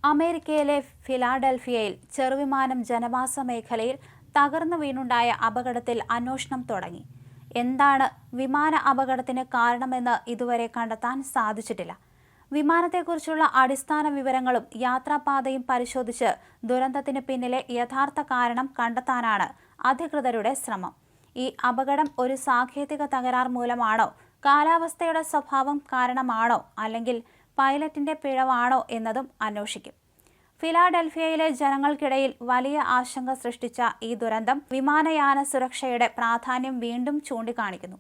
അമേരിക്കയിലെ ഫിലാഡൽഫിയയിൽ ചെറുവിമാനം ജനവാസ മേഖലയിൽ തകർന്നു വീണുണ്ടായ അപകടത്തിൽ അന്വേഷണം തുടങ്ങി. എന്താണ് വിമാന അപകടത്തിന് കാരണമെന്ന് ഇതുവരെ കണ്ടെത്താൻ സാധിച്ചിട്ടില്ല. വിമാനത്തെക്കുറിച്ചുള്ള അടിസ്ഥാന വിവരങ്ങളും യാത്രാപാതയും പരിശോധിച്ച് ദുരന്തത്തിന് പിന്നിലെ യഥാർത്ഥ കാരണം കണ്ടെത്താനാണ് അധികൃതരുടെ ശ്രമം. ഈ അപകടം ഒരു സാങ്കേതിക തകരാർ മൂലമാണോ, കാലാവസ്ഥയുടെ സ്വഭാവം കാരണമാണോ, അല്ലെങ്കിൽ പൈലറ്റിന്റെ പിഴവാണോ എന്നതും അന്വേഷിക്കും. ഫിലാഡൽഫിയയിലെ ജനങ്ങൾക്കിടയിൽ വലിയ ആശങ്ക സൃഷ്ടിച്ച ഈ ദുരന്തം വിമാനയാന സുരക്ഷയുടെ പ്രാധാന്യം വീണ്ടും ചൂണ്ടിക്കാണിക്കുന്നു.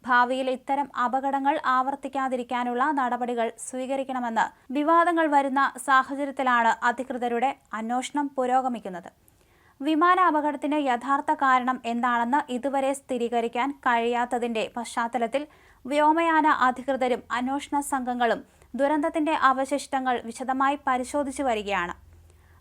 ഭാവിയിൽ ഇത്തരം അപകടങ്ങൾ ആവർത്തിക്കാതിരിക്കാനുള്ള നടപടികൾ സ്വീകരിക്കണമെന്ന് വിവാദങ്ങൾ വരുന്ന സാഹചര്യത്തിലാണ് അധികൃതരുടെ അന്വേഷണം പുരോഗമിക്കുന്നത്. വിമാന അപകടത്തിന് യഥാർത്ഥ കാരണം എന്താണെന്ന് ഇതുവരെ സ്ഥിരീകരിക്കാൻ കഴിയാത്തതിന്റെ പശ്ചാത്തലത്തിൽ വ്യോമയാന അധികൃതരും അന്വേഷണ സംഘങ്ങളും ദുരന്തത്തിന്റെ അവശിഷ്ടങ്ങൾ വിശദമായി പരിശോധിച്ചു വരികയാണ്.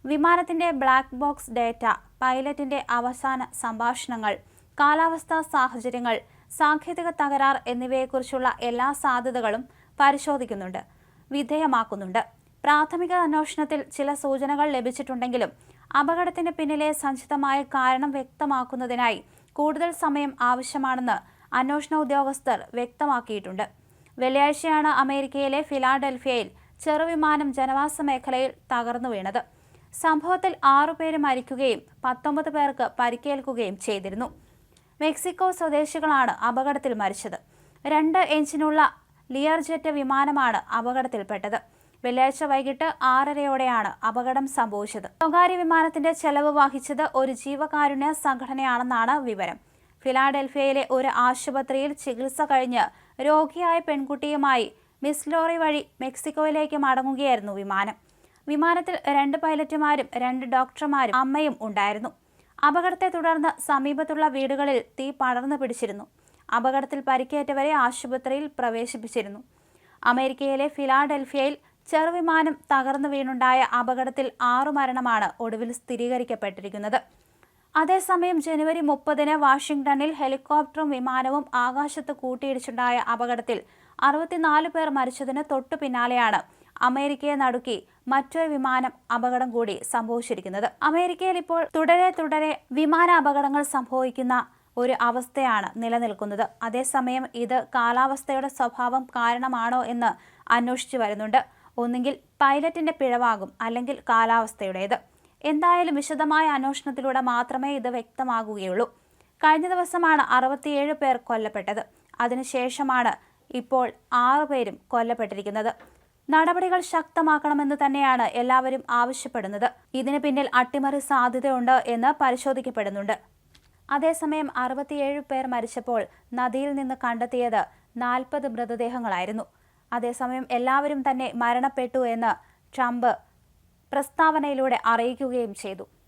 വിമാനത്തിന്റെ ബ്ലാക്ക് ബോക്സ് ഡേറ്റ, പൈലറ്റിന്റെ അവസാന സംഭാഷണങ്ങൾ, കാലാവസ്ഥാ സാഹചര്യങ്ങൾ, സാങ്കേതിക തകരാർ എന്നിവയെക്കുറിച്ചുള്ള എല്ലാ സാധ്യതകളും പരിശോധിക്കുന്നുണ്ട്, വിധേയമാക്കുന്നുണ്ട്. പ്രാഥമിക അന്വേഷണത്തിൽ ചില സൂചനകൾ ലഭിച്ചിട്ടുണ്ടെങ്കിലും അപകടത്തിന് പിന്നിലെ സഞ്ചിതമായ കാരണം വ്യക്തമാക്കുന്നതിനായി കൂടുതൽ സമയം ആവശ്യമാണെന്ന് അന്വേഷണ ഉദ്യോഗസ്ഥർ വ്യക്തമാക്കിയിട്ടുണ്ട്. വെള്ളിയാഴ്ചയാണ് അമേരിക്കയിലെ ഫിലാഡൽഫിയയിൽ ചെറുവിമാനം ജനവാസ മേഖലയിൽ തകർന്നു വീണത്. സംഭവത്തിൽ 6 പേര് മരിക്കുകയും 19 പേർക്ക് പരിക്കേൽക്കുകയും ചെയ്തിരുന്നു. മെക്സിക്കോ സ്വദേശികളാണ് അപകടത്തിൽ മരിച്ചത്. 2 എഞ്ചിനുള്ള ലിയർജെറ്റ് വിമാനമാണ് അപകടത്തിൽപ്പെട്ടത്. വെള്ളിയാഴ്ച വൈകിട്ട് 6:30യോടെയാണ് അപകടം സംഭവിച്ചത്. സ്വകാര്യ വിമാനത്തിന്റെ ചെലവ് വഹിച്ചത് ഒരു ജീവകാരുണ്യ സംഘടനയാണെന്നാണ് വിവരം. ഫിലാഡൽഫിയയിലെ ഒരു ആശുപത്രിയിൽ ചികിത്സ കഴിഞ്ഞ് രോഗിയായ പെൺകുട്ടിയുമായി മിസ്ലോറി വഴി മെക്സിക്കോയിലേക്ക് മടങ്ങുകയായിരുന്നു വിമാനം. വിമാനത്തിൽ 2 പൈലറ്റുമാരും 2 ഡോക്ടർമാരും അമ്മയും ഉണ്ടായിരുന്നു. അപകടത്തെ തുടർന്ന് സമീപത്തുള്ള വീടുകളിൽ തീ പടർന്നു പിടിച്ചിരുന്നു. അപകടത്തിൽ പരിക്കേറ്റവരെ ആശുപത്രിയിൽ പ്രവേശിപ്പിച്ചിരുന്നു. അമേരിക്കയിലെ ഫിലാഡൽഫിയയിൽ ചെറുവിമാനം തകർന്നു വീണുണ്ടായ അപകടത്തിൽ 6 മരണമാണ് ഒടുവിൽ സ്ഥിരീകരിക്കപ്പെട്ടിരിക്കുന്നത്. അതേസമയം ജനുവരി 30-ന് വാഷിംഗ്ടണിൽ ഹെലികോപ്റ്ററും വിമാനവും ആകാശത്ത് കൂട്ടിയിടിച്ചുണ്ടായ അപകടത്തിൽ 64 പേർ മരിച്ചതിന് തൊട്ടു പിന്നാലെയാണ് അമേരിക്കയെ നടുക്കി മറ്റൊരു വിമാനം അപകടം കൂടി സംഭവിച്ചിരിക്കുന്നത്. അമേരിക്കയിൽ ഇപ്പോൾ തുടരെ വിമാന അപകടങ്ങൾ സംഭവിക്കുന്ന ഒരു അവസ്ഥയാണ് നിലനിൽക്കുന്നത്. അതേസമയം ഇത് കാലാവസ്ഥയുടെ സ്വഭാവം കാരണമാണോ എന്ന് അന്വേഷിച്ചു വരുന്നുണ്ട്. ഒന്നുകിൽ പൈലറ്റിന്റെ പിഴവാകും, അല്ലെങ്കിൽ കാലാവസ്ഥയുടേത്. എന്തായാലും വിശദമായ അന്വേഷണത്തിലൂടെ മാത്രമേ ഇത് വ്യക്തമാകുകയുള്ളൂ. കഴിഞ്ഞ ദിവസമാണ് 67 പേർ കൊല്ലപ്പെട്ടത്. അതിനുശേഷമാണ് ഇപ്പോൾ 6 പേരും കൊല്ലപ്പെട്ടിരിക്കുന്നത്. നടപടികൾ ശക്തമാക്കണമെന്ന് തന്നെയാണ് എല്ലാവരും ആവശ്യപ്പെടുന്നത്. ഇതിന് പിന്നിൽ അട്ടിമറി സാധ്യതയുണ്ട് എന്ന് പരിശോധിക്കപ്പെടുന്നുണ്ട്. അതേസമയം 67 പേർ മരിച്ചപ്പോൾ നദിയിൽ നിന്ന് കണ്ടെത്തിയത് 40 മൃതദേഹങ്ങളായിരുന്നു. അതേസമയം എല്ലാവരും തന്നെ മരണപ്പെട്ടു എന്ന് ട്രംപ് പ്രസ്താവനയിലൂടെ അറിയിക്കുകയും ചെയ്തു.